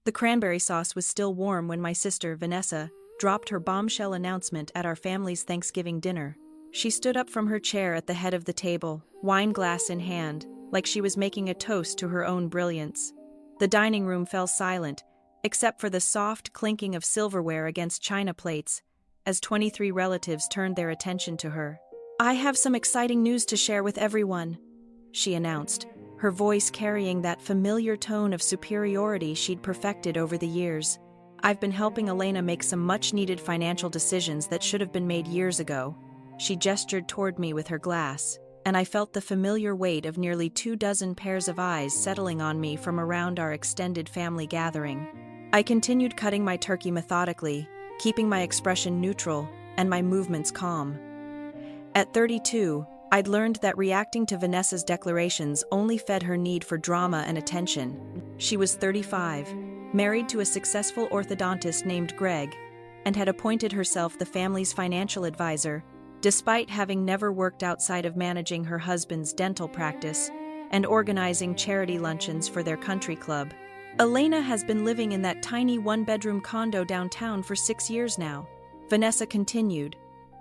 The cranberry sauce was still warm when my sister, Vanessa, dropped her bombshell announcement at our family's Thanksgiving dinner. She stood up from her chair at the head of the table, wine glass in hand, like she was making a toast to her own brilliance. The dining room fell silent, except for the soft clinking of silverware against china plates, as 23 relatives turned their attention to her. "I have some exciting news to share with everyone," she announced, her voice carrying that familiar tone of superiority she'd perfected over the years. "I've been helping Elena make some much-needed financial decisions that should have been made years ago." She gestured toward me with her glass, and I felt the familiar weight of nearly 24 pairs of eyes settling on me from around our extended family gathering. I continued cutting my turkey methodically, keeping my expression neutral and my movements calm. At 32, I'd learned that reacting to Vanessa's declarations only fed her need for drama and attention. She was 35, married to a successful orthodontist named Greg, and had appointed herself the family's financial advisor, despite having never worked outside of managing her husband's dental practice and organizing charity luncheons for their country club. Elena has been living in that tiny one-bedroom condo downtown for 6 years now, Vanessa continued,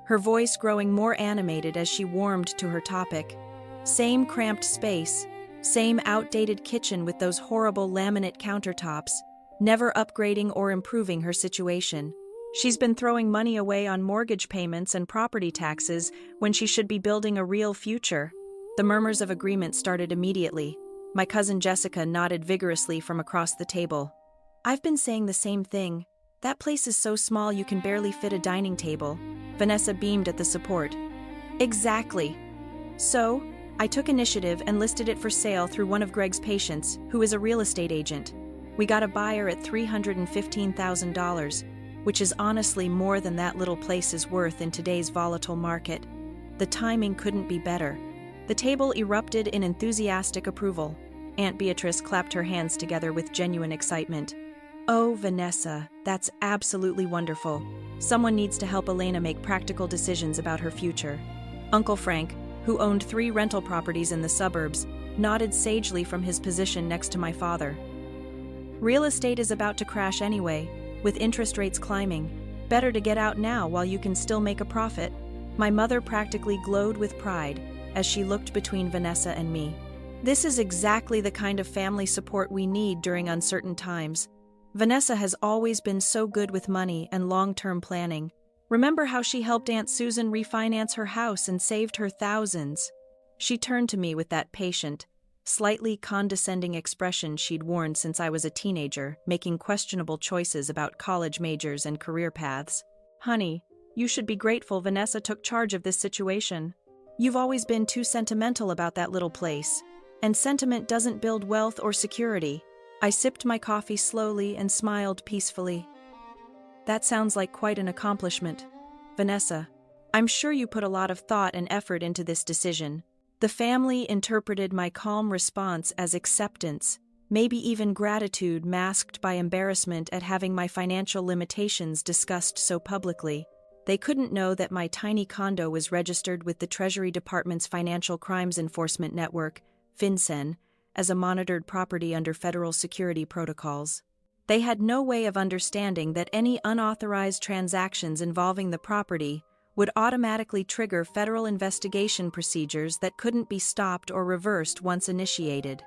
her voice growing more animated as she warmed to her topic. Same cramped space, same outdated kitchen with those horrible laminate countertops, never upgrading or improving her situation. She's been throwing money away on mortgage payments and property taxes when she should be building a real future. The murmurs of agreement started immediately. My cousin Jessica nodded vigorously from across the table. "I've been saying the same thing. That place is so small you can barely fit a dining table." Vanessa beamed at the support. "Exactly. So, I took initiative and listed it for sale through one of Greg's patients, who is a real estate agent. We got a buyer at $315,000, which is honestly more than that little place is worth in today's volatile market. The timing couldn't be better." The table erupted in enthusiastic approval. Aunt Beatrice clapped her hands together with genuine excitement. "Oh, Vanessa, that's absolutely wonderful. Someone needs to help Elena make practical decisions about her future." Uncle Frank, who owned 3 rental properties in the suburbs, nodded sagely from his position next to my father. "Real estate is about to crash anyway, with interest rates climbing. Better to get out now while you can still make a profit." My mother practically glowed with pride as she looked between Vanessa and me. "This is exactly the kind of family support we need during uncertain times. Vanessa has always been so good with money and long-term planning. Remember how she helped Aunt Susan refinance her house and saved her thousands?" She turned to me with that patient, slightly condescending expression she'd worn since I was a teenager, making questionable choices about college majors and career paths. "Honey, you should be grateful Vanessa took charge of this situation. You've always been too sentimental about that little place, and sentiment doesn't build wealth or security." I sipped my coffee slowly and smiled peacefully. "That sounds like quite an accomplishment, Vanessa. I'm sure you put a lot of thought and effort into this decision." The family interpreted my calm response as acceptance, maybe even gratitude masked by embarrassment at having my financial limitations discussed so publicly. They couldn't know that my tiny condo was registered with the Treasury Department's Financial Crimes Enforcement Network, FinCEN, as a monitored property under federal security protocols. They had no way of understanding that any unauthorized transactions involving the property would automatically trigger federal investigation procedures that couldn't be stopped or reversed once initiated.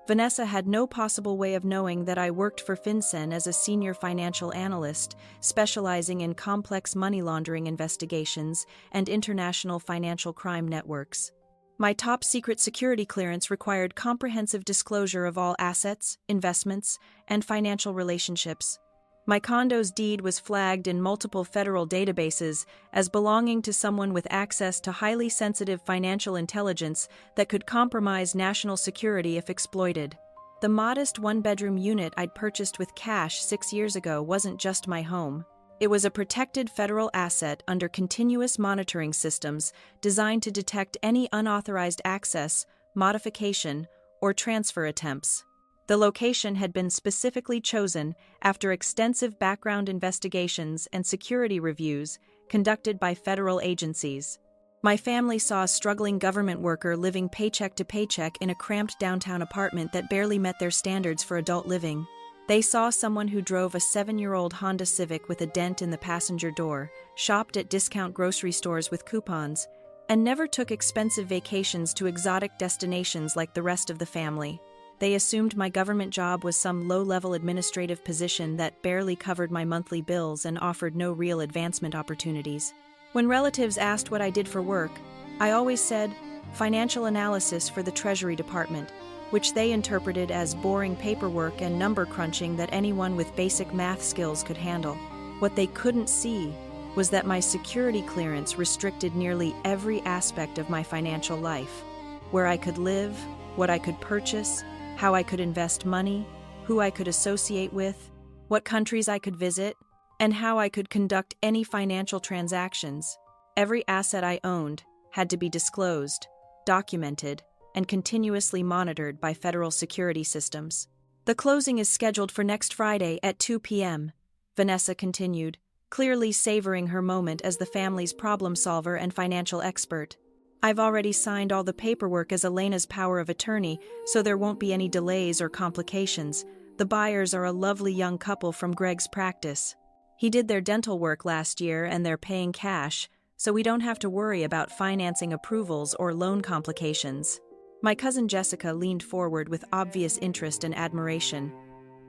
Vanessa had no possible way of knowing that I worked for FinCEN as a senior financial analyst, specializing in complex money laundering investigations and international financial crime networks. My top-secret security clearance required comprehensive disclosure of all assets, investments, and financial relationships. My condo's deed was flagged in multiple federal databases as belonging to someone with access to highly sensitive financial intelligence that could compromise national security if exploited. The modest one-bedroom unit I'd purchased with cash 6 years ago wasn't just my home. It was a protected federal asset under continuous monitoring systems designed to detect any unauthorized access, modification, or transfer attempts. The location had been specifically chosen after extensive background investigations and security reviews conducted by federal agencies. My family saw a struggling government worker living paycheck to paycheck in a cramped downtown apartment that barely met their standards for adult living. They saw someone who drove a 7-year-old Honda Civic with a dent in the passenger door, shopped at discount grocery stores with coupons, and never took expensive vacations to exotic destinations like the rest of the family. They assumed my government job was some low-level administrative position that barely covered my monthly bills and offered no real advancement opportunities. When relatives asked what I did for work, I always said, financial analysis for the Treasury Department, which they interpreted as boring paperwork and number crunching that anyone with basic math skills could handle. What they couldn't see was that my security clearance restricted nearly every aspect of my financial life: where I could live, what I could purchase, how I could invest money, who I could associate with, what countries I could visit, and how I could conduct any financial transactions. Every asset I owned had to be disclosed, documented, and continuously monitored by federal security systems. The closing is scheduled for next Friday at 2 p.m., Vanessa continued, clearly savoring her moment as the family's problem solver and financial expert. I've already signed all the paperwork as Elena's power of attorney, so there won't be any delays or complications. The buyers are a lovely young couple from Greg's practice. He did their dental work last year and they're paying cash, so we don't have to worry about financing approvals or loan complications. My cousin Jessica leaned forward with obvious interest and admiration.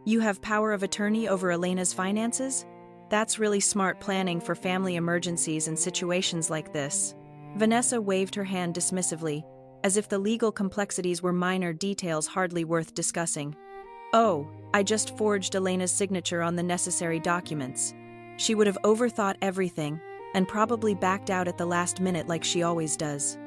You have power of attorney over Elena's finances? That's really smart planning for family emergencies and situations like this. Vanessa waved her hand dismissively, as if the legal complexities were minor details hardly worth discussing. Oh, I just forged Elena's signature on the necessary documents. She would have overthought everything and probably backed out at the last minute like she always does.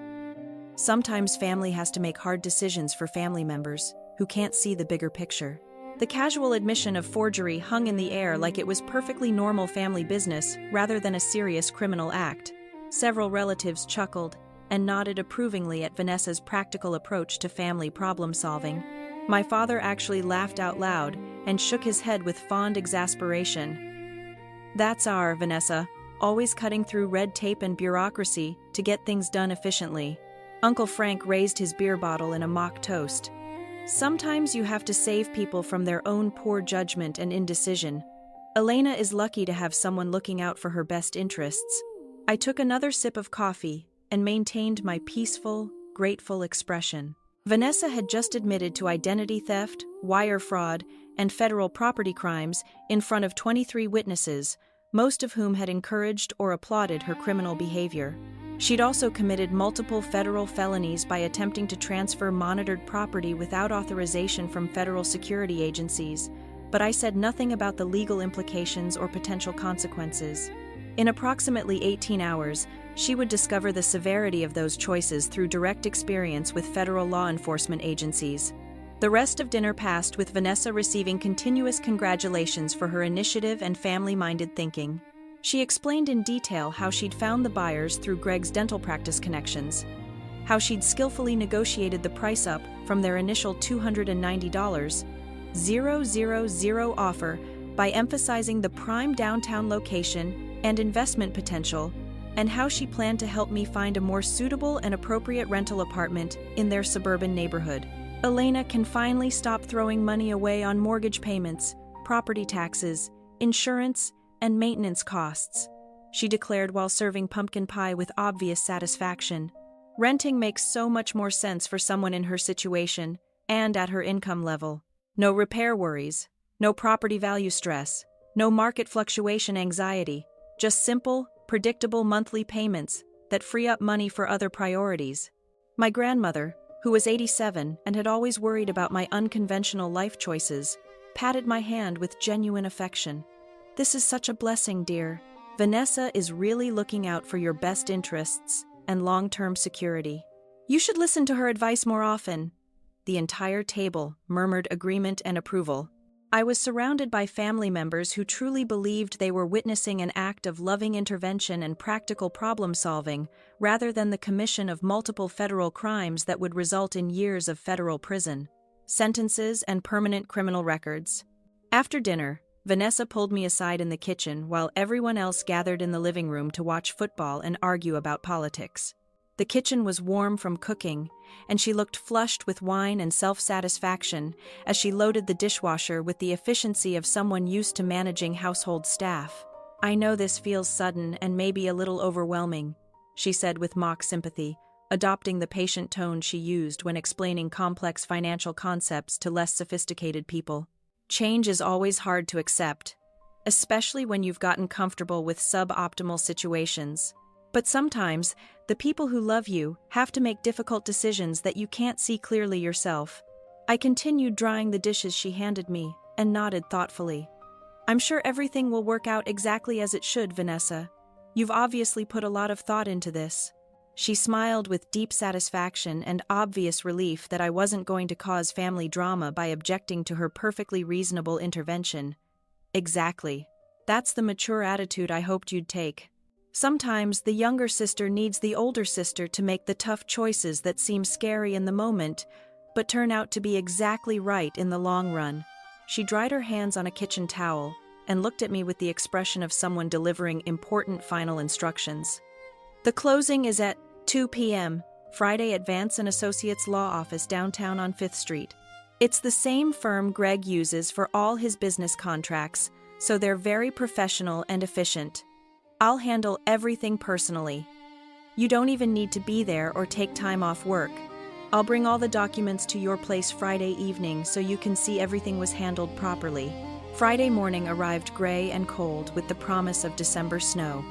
Sometimes family has to make hard decisions for family members who can't see the bigger picture. The casual admission of forgery hung in the air like it was perfectly normal family business rather than a serious criminal act. Several relatives chuckled and nodded approvingly at Vanessa's practical approach to family problem solving. My father actually laughed out loud and shook his head with fond exasperation. That's our Vanessa, always cutting through red tape and bureaucracy to get things done efficiently. Uncle Frank raised his beer bottle in a mock toast. Sometimes you have to save people from their own poor judgment and indecision. Elena is lucky to have someone looking out for her best interests. I took another sip of coffee and maintained my peaceful, grateful expression. Vanessa had just admitted to identity theft, wire fraud, and federal property crimes in front of 23 witnesses, most of whom had encouraged or applauded her criminal behavior. She'd also committed multiple federal felonies by attempting to transfer monitored property without authorization from federal security agencies, but I said nothing about the legal implications or potential consequences. In approximately 18 hours, she would discover the severity of those choices through direct experience with federal law enforcement agencies. The rest of dinner passed with Vanessa receiving continuous congratulations for her initiative and family-minded thinking. She explained in detail how she'd found the buyers through Greg's dental practice connections, how she'd skillfully negotiated the price up from their initial $290,000 offer by emphasizing the prime downtown location and investment potential, and how she planned to help me find a more suitable and appropriate rental apartment in their suburban neighborhood. Elena can finally stop throwing money away on mortgage payments, property taxes, insurance, and maintenance costs, she declared while serving pumpkin pie with obvious satisfaction. Renting makes so much more sense for someone in her situation and at her income level. No repair worries, no property value stress, no market fluctuation anxiety, just simple, predictable monthly payments that free up money for other priorities. My grandmother, who was 87 and had always worried about my unconventional life choices, patted my hand with genuine affection. This is such a blessing, dear. Vanessa is really looking out for your best interests and long-term security. You should listen to her advice more often. The entire table murmured agreement and approval. I was surrounded by family members who truly believed they were witnessing an act of loving intervention and practical problem-solving, rather than the commission of multiple federal crimes that would result in years of federal prison, sentences, and permanent criminal records. After dinner, Vanessa pulled me aside in the kitchen while everyone else gathered in the living room to watch football and argue about politics. The kitchen was warm from cooking, and she looked flushed with wine and self-satisfaction as she loaded the dishwasher with the efficiency of someone used to managing household staff. "I know this feels sudden and maybe a little overwhelming," she said with mock sympathy, adopting the patient tone she used when explaining complex financial concepts to less sophisticated people. "Change is always hard to accept, especially when you've gotten comfortable with suboptimal situations. But sometimes, the people who love you have to make difficult decisions that you can't see clearly yourself." I continued drying the dishes she handed me and nodded thoughtfully. "I'm sure everything will work out exactly as it should, Vanessa. You've obviously put a lot of thought into this." She smiled with deep satisfaction and obvious relief that I wasn't going to cause family drama by objecting to her perfectly reasonable intervention. "Exactly. That's the mature attitude I hoped you'd take. Sometimes the younger sister needs the older sister to make the tough choices that seem scary in the moment, but turn out to be exactly right in the long run." She dried her hands on a kitchen towel and looked at me with the expression of someone delivering important final instructions. "The closing is at 2 p.m., Friday at Vance & Associates Law Office downtown on 5th Street. It's the same firm Greg uses for all his business contracts, so they're very professional and efficient. I'll handle everything personally. You don't even need to be there or take time off work. I'll bring all the documents to your place Friday evening so you can see everything was handled properly." Friday morning arrived gray and cold with the promise of December snow.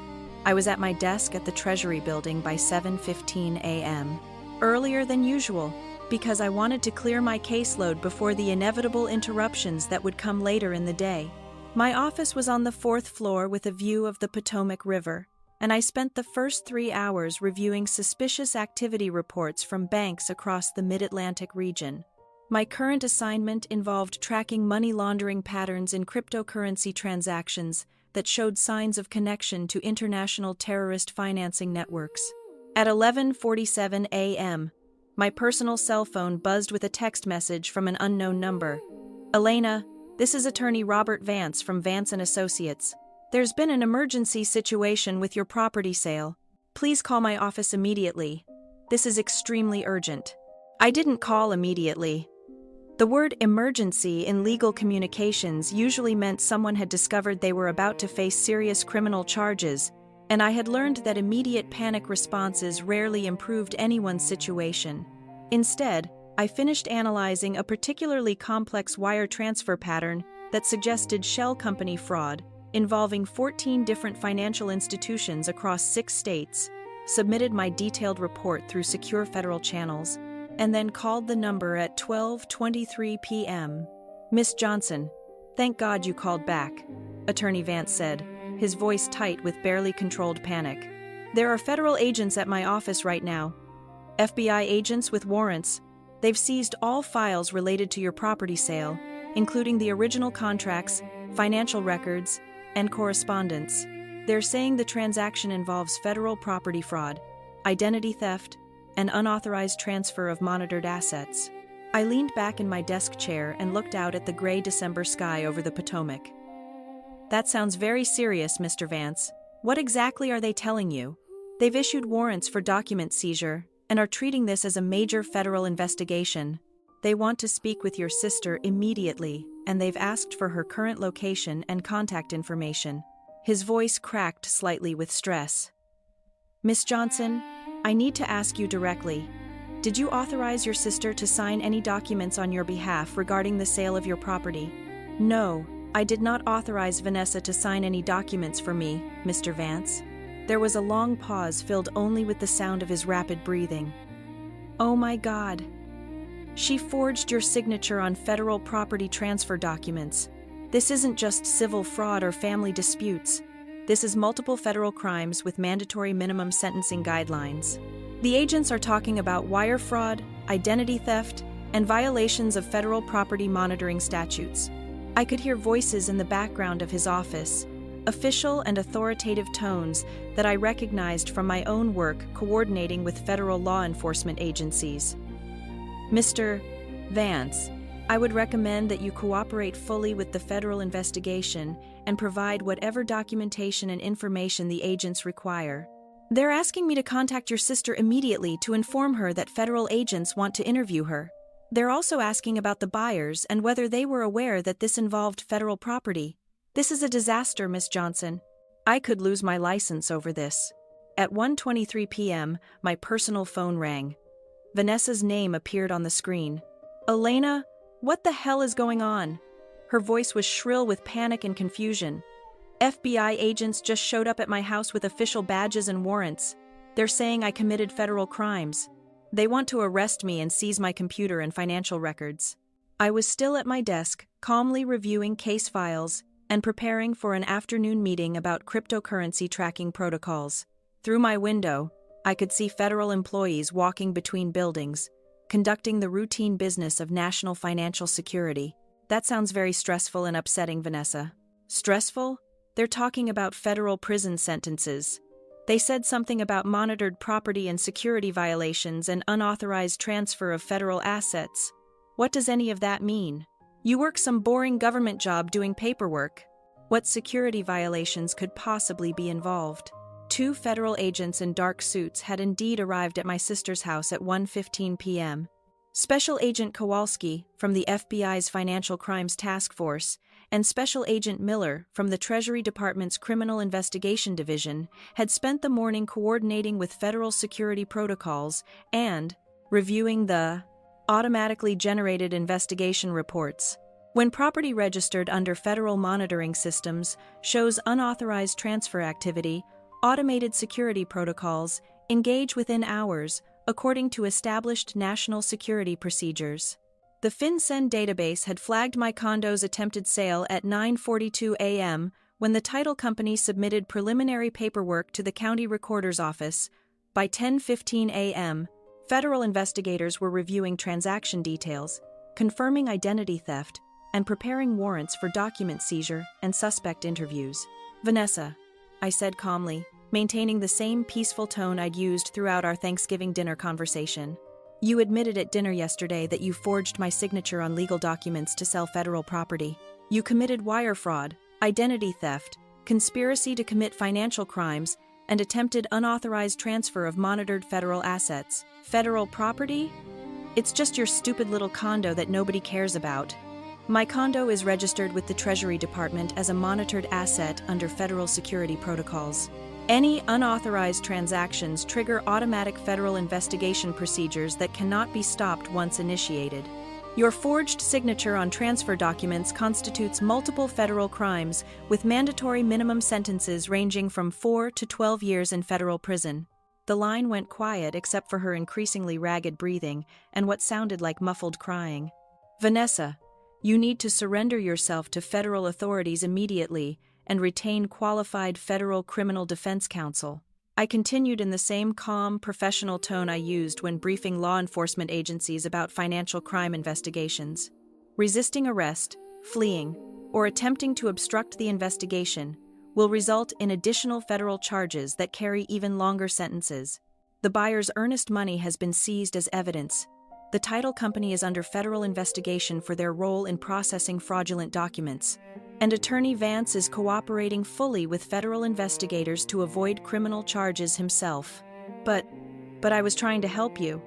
I was at my desk at the Treasury Building by 7:15 a.m., earlier than usual, because I wanted to clear my caseload before the inevitable interruptions that would come later in the day. My office was on the 4th floor with a view of the Potomac River, and I spent the first 3 hours reviewing suspicious activity reports from banks across the Mid-Atlantic region. My current assignment involved tracking money laundering patterns in cryptocurrency transactions that showed signs of connection to international terrorist financing networks. At 11:47 a.m., my personal cell phone buzzed with a text message from an unknown number. "Elena, this is attorney Robert Vance from Vance & Associates. There's been an emergency situation with your property sale. Please call my office immediately. This is extremely urgent." I didn't call immediately. The word emergency in legal communications usually meant someone had discovered they were about to face serious criminal charges, and I had learned that immediate panic responses rarely improved anyone's situation. Instead, I finished analyzing a particularly complex wire transfer pattern that suggested shell company fraud involving 14 different financial institutions across 6 states, submitted my detailed report through secure federal channels, and then called the number at 12:23 p.m. "Miss Johnson, thank God you called back," Attorney Vance said, his voice tight with barely controlled panic. "There are federal agents at my office right now. FBI agents with warrants. They've seized all files related to your property sale, including the original contracts, financial records, and correspondence. They're saying the transaction involves federal property fraud, identity theft, and unauthorized transfer of monitored assets." I leaned back in my desk chair and looked out at the gray December sky over the Potomac. "That sounds very serious, Mr. Vance. What exactly are they telling you?" "They've issued warrants for document seizure and are treating this as a major federal investigation. They want to speak with your sister immediately, and they've asked for her current location and contact information." His voice cracked slightly with stress. "Miss Johnson, I need to ask you directly. Did you authorize your sister to sign any documents on your behalf regarding the sale of your property?" "No, I did not authorize Vanessa to sign any documents for me, Mr. Vance." There was a long pause filled only with the sound of his rapid breathing. "Oh my God. She forged your signature on federal property transfer documents. This isn't just civil fraud or family disputes. This is multiple federal crimes with mandatory minimum sentencing guidelines. The agents are talking about wire fraud, identity theft, and violations of federal property monitoring statutes." I could hear voices in the background of his office, official and authoritative tones that I recognized from my own work coordinating with federal law enforcement agencies. "Mr. Vance, I would recommend that you cooperate fully with the federal investigation and provide whatever documentation and information the agents require. They're asking me to contact your sister immediately to inform her that federal agents want to interview her. They're also asking about the buyers and whether they were aware that this involved federal property. This is a disaster, Miss Johnson. I could lose my license over this. At 1:23 p.m., my personal phone rang. Vanessa's name appeared on the screen. Elena, what the hell is going on? Her voice was shrill with panic and confusion. FBI agents just showed up at my house with official badges and warrants. They're saying I committed federal crimes. They want to arrest me and seize my computer and financial records. I was still at my desk, calmly reviewing case files and preparing for an afternoon meeting about cryptocurrency tracking protocols. Through my window, I could see federal employees walking between buildings, conducting the routine business of national financial security. That sounds very stressful and upsetting, Vanessa. Stressful? They're talking about federal prison sentences. They said something about monitored property and security violations and unauthorized transfer of federal assets. What does any of that mean? You work some boring government job doing paperwork. What security violations could possibly be involved? 2 federal agents in dark suits had indeed arrived at my sister's house at 1:15 p.m. Special Agent Kowalski from the FBI's Financial Crimes Task Force and Special Agent Miller from the Treasury Department's Criminal Investigation Division had spent the morning coordinating with federal security protocols and reviewing the automatically generated investigation reports. When property registered under federal monitoring systems shows unauthorized transfer activity, automated security protocols engage within hours according to established national security procedures. The FinCEN database had flagged my condo's attempted sale at 9:42 a.m. when the title company submitted preliminary paperwork to the county recorder's office. By 10:15 a.m., federal investigators were reviewing transaction details, confirming identity theft, and preparing warrants for document seizure and suspect interviews. Vanessa, I said calmly, maintaining the same peaceful tone I'd used throughout our Thanksgiving dinner conversation. You admitted at dinner yesterday that you forged my signature on legal documents to sell federal property. You committed wire fraud, identity theft, conspiracy to commit financial crimes, and attempted unauthorized transfer of monitored federal assets. Federal property? It's just your stupid little condo that nobody cares about. My condo is registered with the Treasury Department as a monitored asset under federal security protocols. Any unauthorized transactions trigger automatic federal investigation procedures that cannot be stopped once initiated. Your forged signature on transfer documents constitutes multiple federal crimes with mandatory minimum sentences ranging from 4 to 12 years in federal prison. The line went quiet except for her increasingly ragged breathing and what sounded like muffled crying. Vanessa, you need to surrender yourself to federal authorities immediately and retain qualified federal criminal defense counsel. I continued in the same calm, professional tone I used when briefing law enforcement agencies about financial crime investigations. Resisting arrest, fleeing, or attempting to obstruct the investigation will result in additional federal charges that carry even longer sentences. The buyer's earnest money has been seized as evidence. The title company is under federal investigation for their role in processing fraudulent documents, and Attorney Vance is cooperating fully with federal investigators to avoid criminal charges himself. But I was trying to help you.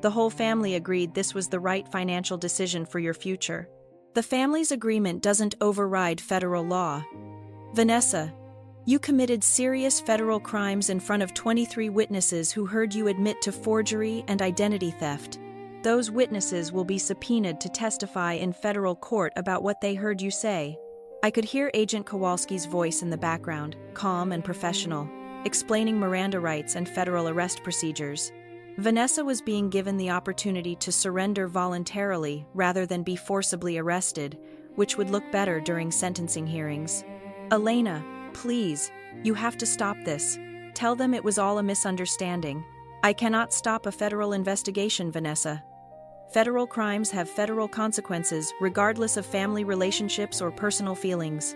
The whole family agreed this was the right financial decision for your future. The family's agreement doesn't override federal law. Vanessa, you committed serious federal crimes in front of 23 witnesses who heard you admit to forgery and identity theft. Those witnesses will be subpoenaed to testify in federal court about what they heard you say. I could hear Agent Kowalski's voice in the background, calm and professional, explaining Miranda rights and federal arrest procedures. Vanessa was being given the opportunity to surrender voluntarily rather than be forcibly arrested, which would look better during sentencing hearings. Elena, please, you have to stop this. Tell them it was all a misunderstanding. I cannot stop a federal investigation, Vanessa. Federal crimes have federal consequences regardless of family relationships or personal feelings.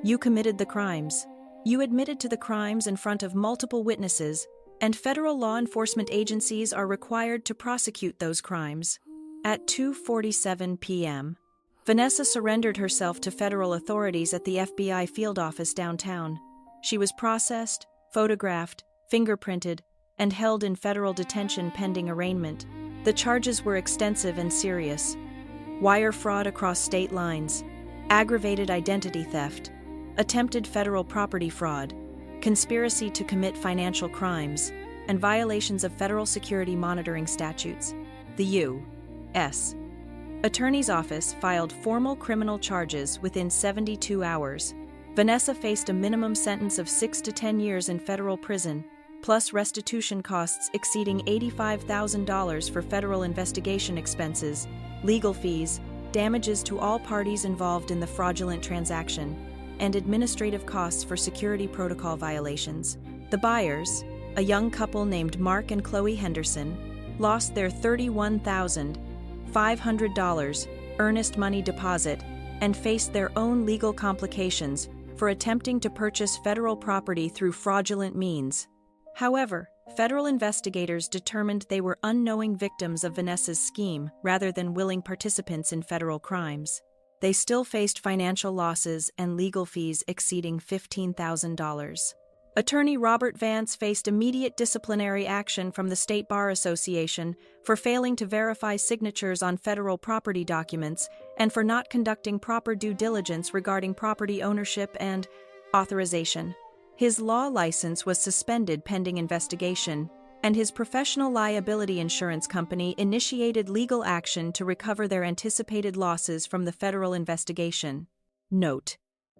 You committed the crimes. You admitted to the crimes in front of multiple witnesses, and federal law enforcement agencies are required to prosecute those crimes. At 2:47 p.m., Vanessa surrendered herself to federal authorities at the FBI field office downtown. She was processed, photographed, fingerprinted, and held in federal detention pending arraignment. The charges were extensive and serious: wire fraud across state lines, aggravated identity theft, attempted federal property fraud, conspiracy to commit financial crimes, and violations of federal security monitoring statutes. The U.S. Attorney's Office filed formal criminal charges within 72 hours. Vanessa faced a minimum sentence of 6 to 10 years in federal prison, plus restitution costs exceeding $85,000 for federal investigation expenses, legal fees, damages to all parties involved in the fraudulent transaction, and administrative costs for security protocol violations. The buyers, a young couple named Mark and Chloe Henderson, lost their $31,500 earnest money deposit and faced their own legal complications for attempting to purchase federal property through fraudulent means. However, federal investigators determined they were unknowing victims of Vanessa's scheme rather than willing participants in federal crimes. They still faced financial losses and legal fees exceeding $15,000. Attorney Robert Vance faced immediate disciplinary action from the State Bar Association for failing to verify signatures on federal property documents and for not conducting proper due diligence regarding property ownership and authorization. His law license was suspended pending investigation, and his professional liability insurance company initiated legal action to recover their anticipated losses from the federal investigation. Note: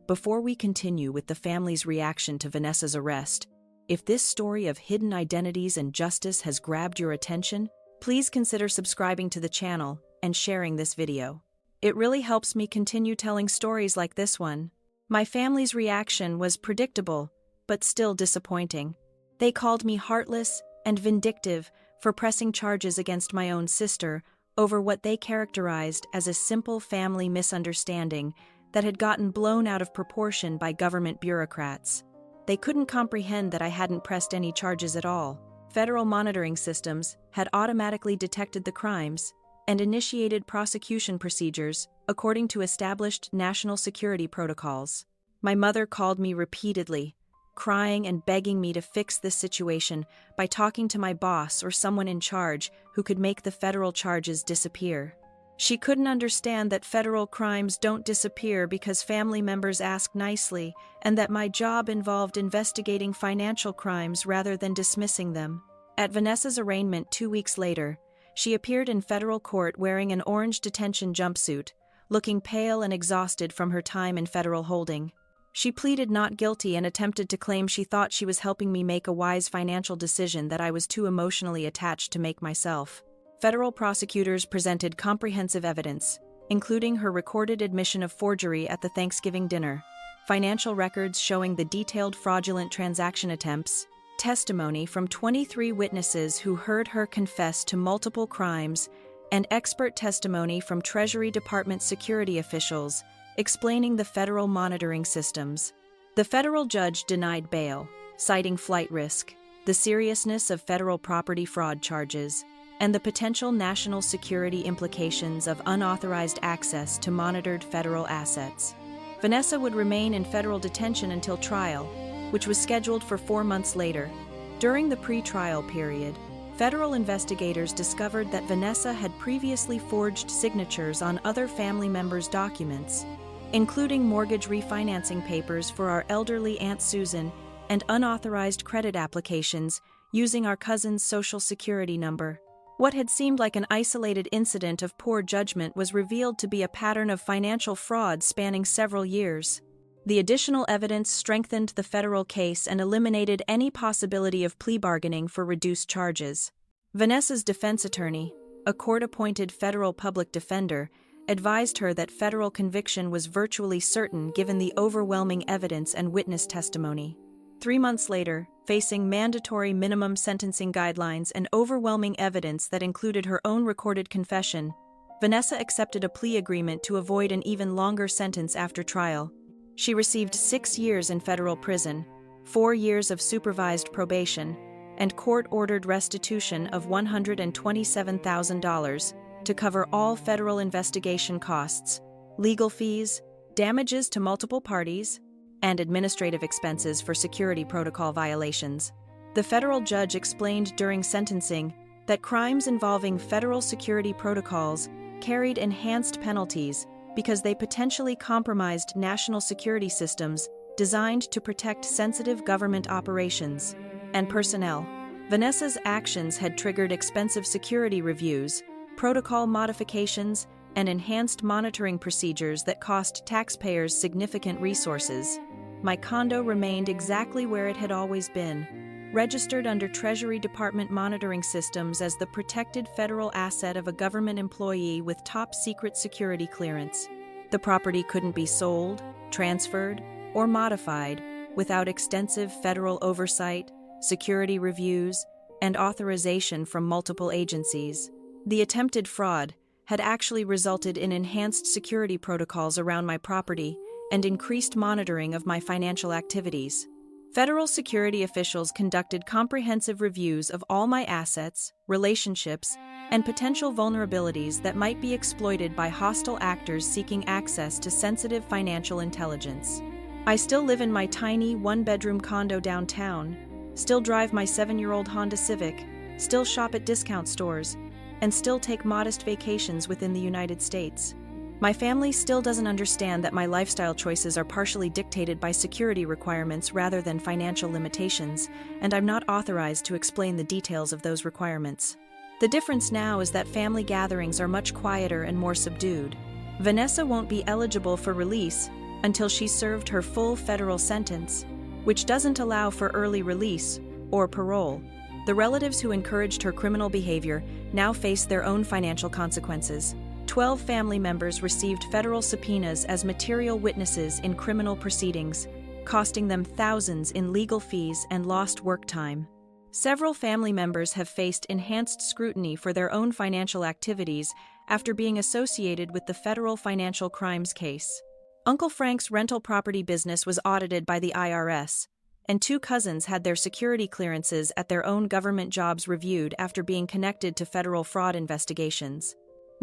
before we continue with the family's reaction to Vanessa's arrest, if this story of hidden identities and justice has grabbed your attention, please consider subscribing to the channel and sharing this video. It really helps me continue telling stories like this one. My family's reaction was predictable, but still disappointing. They called me heartless and vindictive for pressing charges against my own sister over what they characterized as a simple family misunderstanding that had gotten blown out of proportion by government bureaucrats. They couldn't comprehend that I hadn't pressed any charges at all. Federal monitoring systems had automatically detected the crimes and initiated prosecution procedures according to established national security protocols. My mother called me repeatedly, crying and begging me to fix this situation by talking to my boss or someone in charge who could make the federal charges disappear. She couldn't understand that federal crimes don't disappear because family members ask nicely, and that my job involved investigating financial crimes rather than dismissing them. At Vanessa's arraignment 2 weeks later, she appeared in federal court wearing an orange detention jumpsuit, looking pale and exhausted from her time in federal holding. She pleaded not guilty and attempted to claim she thought she was helping me make a wise financial decision that I was too emotionally attached to make myself. Federal prosecutors presented comprehensive evidence, including her recorded admission of forgery at the Thanksgiving dinner, financial records showing the detailed fraudulent transaction attempts, testimony from 23 witnesses who heard her confess to multiple crimes, and expert testimony from Treasury Department security officials explaining the federal monitoring systems. The federal judge denied bail, citing flight risk, the seriousness of federal property fraud charges, and the potential national security implications of unauthorized access to monitored federal assets. Vanessa would remain in federal detention until trial, which was scheduled for 4 months later. During the pre-trial period, federal investigators discovered that Vanessa had previously forged signatures on other family members' documents, including mortgage refinancing papers for our elderly Aunt Susan and unauthorized credit applications using our cousin's social security number. What had seemed like an isolated incident of poor judgment was revealed to be a pattern of financial fraud spanning several years. The additional evidence strengthened the federal case and eliminated any possibility of plea bargaining for reduced charges. Vanessa's defense attorney, a court-appointed federal public defender, advised her that federal conviction was virtually certain given the overwhelming evidence and witness testimony. 3 months later, facing mandatory minimum sentencing guidelines and overwhelming evidence that included her own recorded confession, Vanessa accepted a plea agreement to avoid an even longer sentence after trial. She received 6 years in federal prison, 4 years of supervised probation, and court-ordered restitution of $127,000 to cover all federal investigation costs, legal fees, damages to multiple parties, and administrative expenses for security protocol violations. The federal judge explained during sentencing that crimes involving federal security protocols carried enhanced penalties because they potentially compromised national security systems designed to protect sensitive government operations and personnel. Vanessa's actions had triggered expensive security reviews, protocol modifications, and enhanced monitoring procedures that cost taxpayers significant resources. My condo remained exactly where it had always been, registered under Treasury Department monitoring systems as the protected federal asset of a government employee with top-secret security clearance. The property couldn't be sold, transferred, or modified without extensive federal oversight, security reviews, and authorization from multiple agencies. The attempted fraud had actually resulted in enhanced security protocols around my property and increased monitoring of my financial activities. Federal security officials conducted comprehensive reviews of all my assets, relationships, and potential vulnerabilities that might be exploited by hostile actors seeking access to sensitive financial intelligence. I still live in my tiny one-bedroom condo downtown, still drive my 7-year-old Honda Civic, still shop at discount stores, and still take modest vacations within the United States. My family still doesn't understand that my lifestyle choices are partially dictated by security requirements rather than financial limitations, and I'm not authorized to explain the details of those requirements. The difference now is that family gatherings are much quieter and more subdued. Vanessa won't be eligible for release until she's served her full federal sentence, which doesn't allow for early release or parole. The relatives who encouraged her criminal behavior now face their own financial consequences. 12 family members received federal subpoenas as material witnesses in criminal proceedings, costing them thousands in legal fees and lost work time. Several family members have faced enhanced scrutiny for their own financial activities after being associated with the federal financial crimes case. Uncle Frank's rental property business was audited by the IRS, and 2 cousins had their security clearances at their own government jobs reviewed after being connected to federal fraud investigations.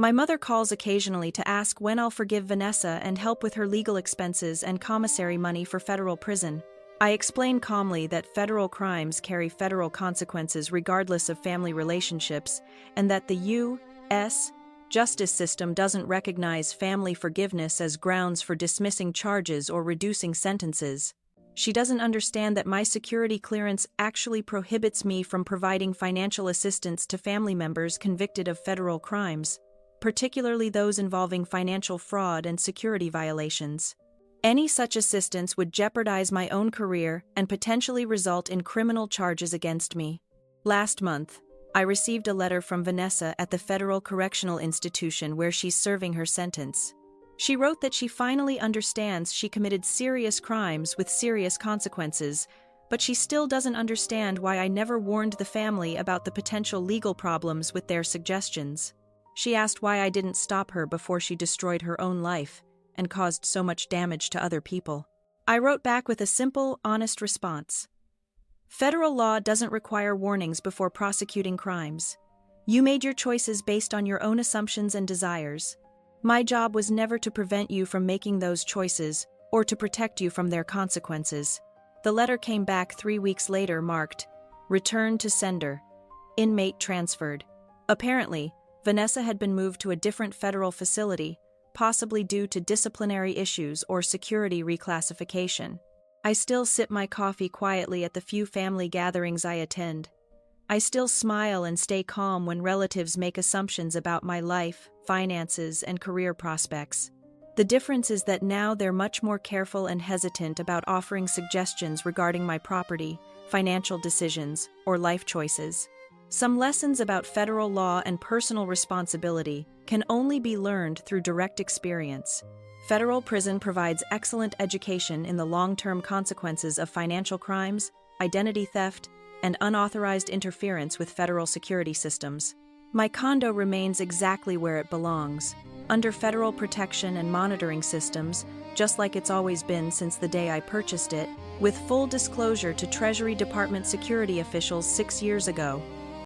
My mother calls occasionally to ask when I'll forgive Vanessa and help with her legal expenses and commissary money for federal prison. I explain calmly that federal crimes carry federal consequences regardless of family relationships, and that the U.S. justice system doesn't recognize family forgiveness as grounds for dismissing charges or reducing sentences. She doesn't understand that my security clearance actually prohibits me from providing financial assistance to family members convicted of federal crimes, particularly those involving financial fraud and security violations. Any such assistance would jeopardize my own career and potentially result in criminal charges against me. Last month, I received a letter from Vanessa at the Federal Correctional Institution where she's serving her sentence. She wrote that she finally understands she committed serious crimes with serious consequences, but she still doesn't understand why I never warned the family about the potential legal problems with their suggestions. She asked why I didn't stop her before she destroyed her own life and caused so much damage to other people. I wrote back with a simple, honest response. Federal law doesn't require warnings before prosecuting crimes. You made your choices based on your own assumptions and desires. My job was never to prevent you from making those choices or to protect you from their consequences. The letter came back 3 weeks later marked, "Return to sender. Inmate transferred." Apparently, Vanessa had been moved to a different federal facility, possibly due to disciplinary issues or security reclassification. I still sip my coffee quietly at the few family gatherings I attend. I still smile and stay calm when relatives make assumptions about my life, finances, and career prospects. The difference is that now they're much more careful and hesitant about offering suggestions regarding my property, financial decisions, or life choices. Some lessons about federal law and personal responsibility can only be learned through direct experience. Federal prison provides excellent education in the long-term consequences of financial crimes, identity theft, and unauthorized interference with federal security systems. My condo remains exactly where it belongs, under federal protection and monitoring systems, just like it's always been since the day I purchased it, with full disclosure to Treasury Department security officials 6 years ago.